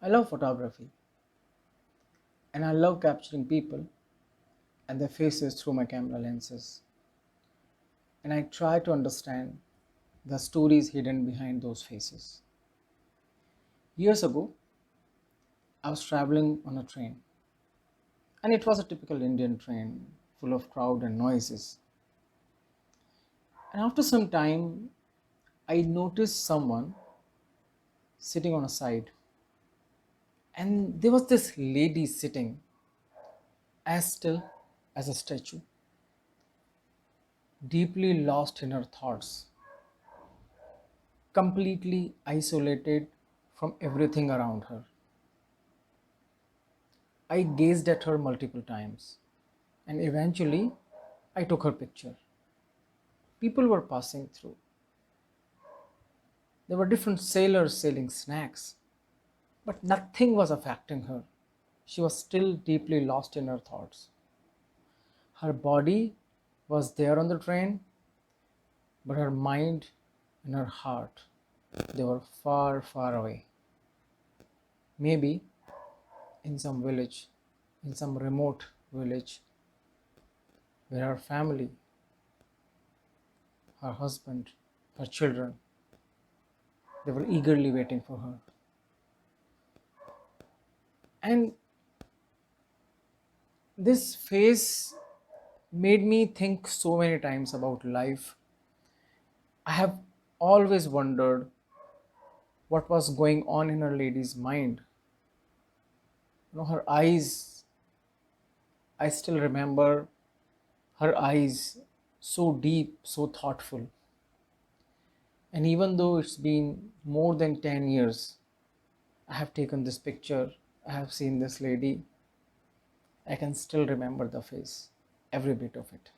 I love photography and I love capturing people and their faces through my camera lenses. And I try to understand the stories hidden behind those faces. Years ago, I was traveling on a train, and it was a typical Indian train full of crowd and noises. And after some time, I noticed someone sitting on a side, and there was this lady sitting as still as a statue, deeply lost in her thoughts, completely isolated from everything around her. I gazed at her multiple times and eventually I took her picture. People were passing through. There were different sailors selling snacks, but nothing was affecting her. She was still deeply lost in her thoughts. Her body was there on the train, but her mind and her heart, they were far, far away. Maybe in some village, in some remote village, where her family, her husband, her children, they were eagerly waiting for her. And this phase made me think so many times about life. I have always wondered what was going on in her lady's mind. Her eyes, I still remember her eyes, so deep, so thoughtful. And even though it's been more than 10 years, I have taken this picture, I have seen this lady, I can still remember the face, every bit of it.